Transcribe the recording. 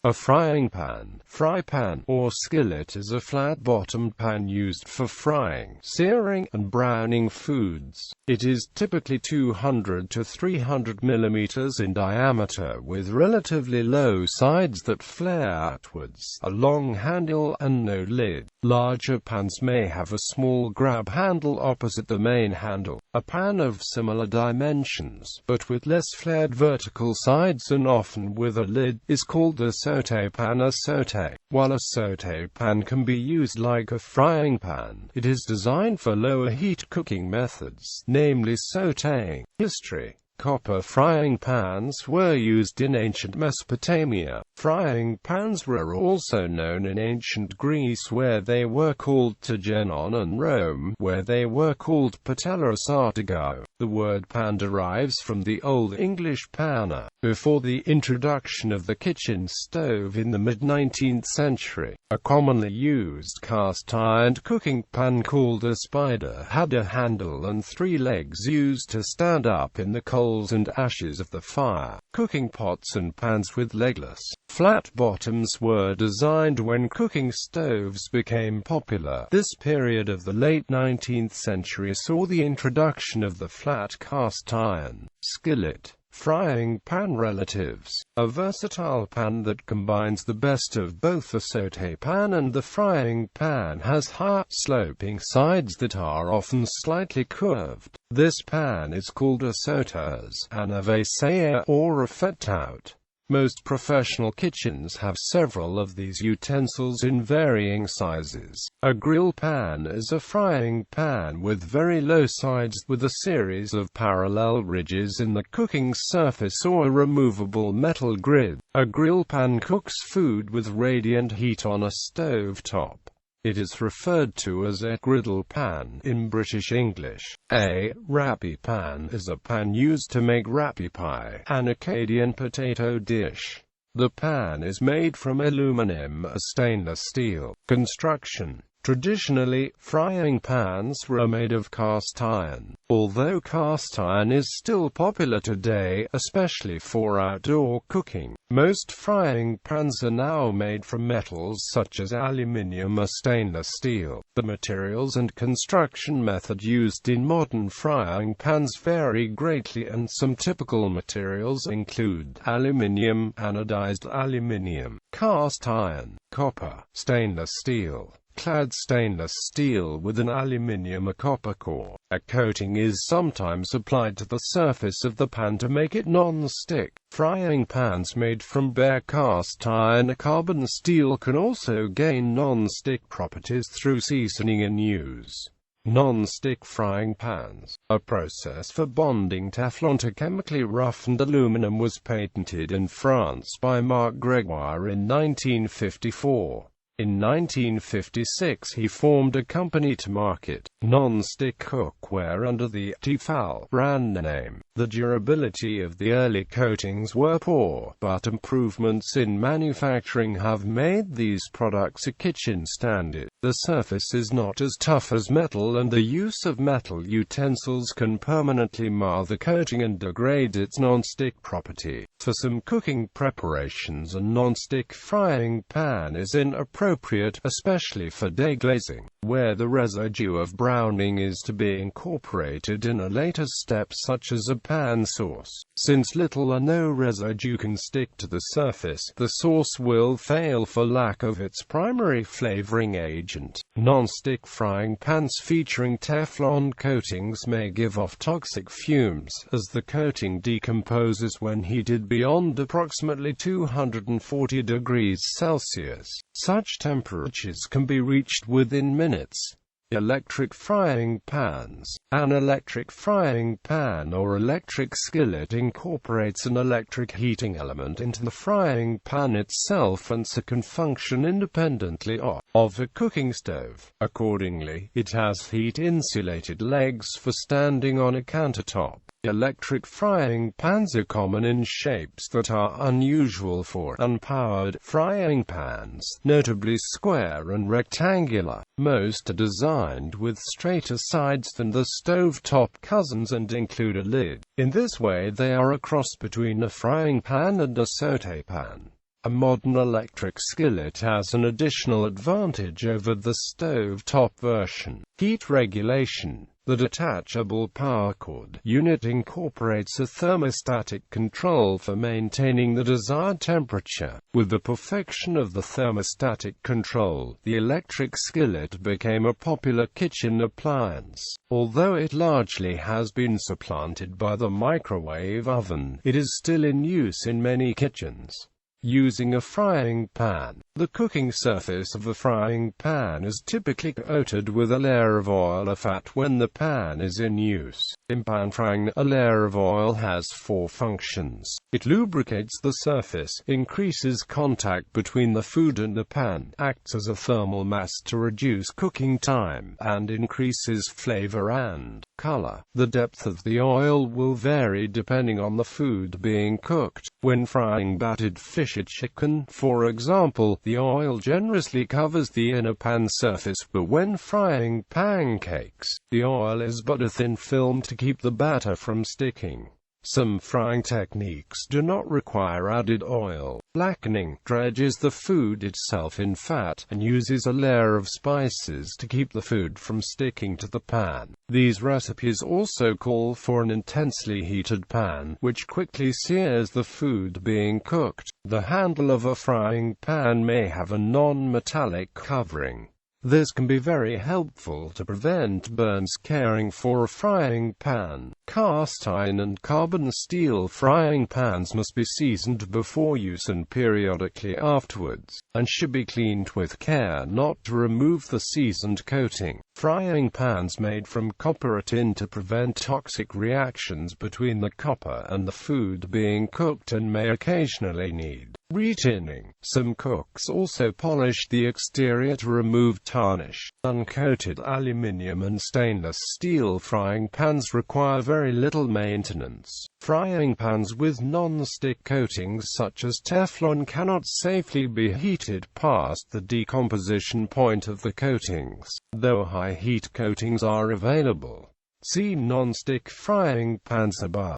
A frying pan, frypan, or skillet is a flat-bottomed pan used for frying, searing, and browning foods. It is typically 200 to 300 mm in diameter with relatively low sides that flare outwards, a long handle, and no lid. Larger pans may have a small grab handle opposite the main handle. A pan of similar dimensions, but with less flared vertical sides and often with a lid, is called a sauté pan. A sauté. While a sauté pan can be used like a frying pan, it is designed for lower heat cooking methods, namely sautéing. History. Copper frying pans were used in ancient Mesopotamia. Frying pans were also known in ancient Greece, where they were called tagenon, and Rome, where they were called patella sartigo. The word pan derives from the Old English panna. Before the introduction of the kitchen stove in the mid-19th century, a commonly used cast-iron cooking pan called a spider had a handle and 3 legs used to stand up in the coals and ashes of the fire. Cooking pots and pans with legless, flat bottoms were designed when cooking stoves became popular. This period of the late 19th century saw the introduction of the flat cast-iron skillet frying pan relatives, a versatile pan that combines the best of both. The sauté pan and the frying pan has high, sloping sides that are often slightly curved. This pan is called a sauteuse, an avasayer, or a fait-tout. Most professional kitchens have several of these utensils in varying sizes. A grill pan is a frying pan with very low sides with a series of parallel ridges in the cooking surface or a removable metal grid. A grill pan cooks food with radiant heat on a stove top. It is referred to as a griddle pan in British English. A rappie pan is a pan used to make rappie pie, an Acadian potato dish. The pan is made from aluminum or stainless steel. Construction. Traditionally, frying pans were made of cast iron. Although cast iron is still popular today, especially for outdoor cooking, most frying pans are now made from metals such as aluminium or stainless steel. The materials and construction method used in modern frying pans vary greatly, and some typical materials include aluminium, anodized aluminium, cast iron, copper, stainless steel, clad stainless steel with an aluminium or copper core. A coating is sometimes applied to the surface of the pan to make it non-stick. Frying pans made from bare cast iron or carbon steel can also gain non-stick properties through seasoning and use. Non-stick frying pans. A process for bonding Teflon to chemically roughened aluminum was patented in France by Marc Gregoire in 1954. In 1956 he formed a company to market non-stick cookware under the Tefal brand name. The durability of the early coatings were poor, but improvements in manufacturing have made these products a kitchen standard. The surface is not as tough as metal, and the use of metal utensils can permanently mar the coating and degrade its non-stick property. For some cooking preparations, a non-stick frying pan is inappropriate, especially for deglazing, where the residue of browning is to be incorporated in a later step such as a pan sauce. Since little or no residue can stick to the surface, the sauce will fail for lack of its primary flavoring agent. Non-stick frying pans featuring Teflon coatings may give off toxic fumes, as the coating decomposes when heated beyond approximately 240 degrees Celsius. Such temperatures can be reached within minutes. Electric frying pans. An electric frying pan or electric skillet incorporates an electric heating element into the frying pan itself, and so can function independently of a cooking stove. Accordingly, it has heat-insulated legs for standing on a countertop. Electric frying pans are common in shapes that are unusual for unpowered frying pans, notably square and rectangular. Most are designed with straighter sides than the stovetop cousins and include a lid. In this way they are a cross between a frying pan and a sauté pan. A modern electric skillet has an additional advantage over the stove-top version: heat regulation. The detachable power cord unit incorporates a thermostatic control for maintaining the desired temperature. With the perfection of the thermostatic control, the electric skillet became a popular kitchen appliance. Although it largely has been supplanted by the microwave oven, it is still in use in many kitchens. Using a frying pan. The cooking surface of a frying pan is typically coated with a layer of oil or fat when the pan is in use. In pan frying, a layer of oil has 4 functions. It lubricates the surface, increases contact between the food and the pan, acts as a thermal mass to reduce cooking time, and increases flavor and color. The depth of the oil will vary depending on the food being cooked. When frying battered fish or chicken, for example, the oil generously covers the inner pan surface, but when frying pancakes, the oil is but a thin film to keep the batter from sticking. Some frying techniques do not require added oil. Blackening dredges the food itself in fat, and uses a layer of spices to keep the food from sticking to the pan. These recipes also call for an intensely heated pan, which quickly sears the food being cooked. The handle of a frying pan may have a non-metallic covering. This can be very helpful to prevent burns. Caring for a frying pan. Cast iron and carbon steel frying pans must be seasoned before use and periodically afterwards, and should be cleaned with care not to remove the seasoned coating. Frying pans made from copper or tin to prevent toxic reactions between the copper and the food being cooked, and may occasionally need retinning. Some cooks also polish the exterior to remove tarnish. Uncoated aluminum and stainless steel frying pans require very little maintenance. Frying pans with non-stick coatings such as Teflon cannot safely be heated past the decomposition point of the coatings, though high heat coatings are available. See non-stick frying pans above.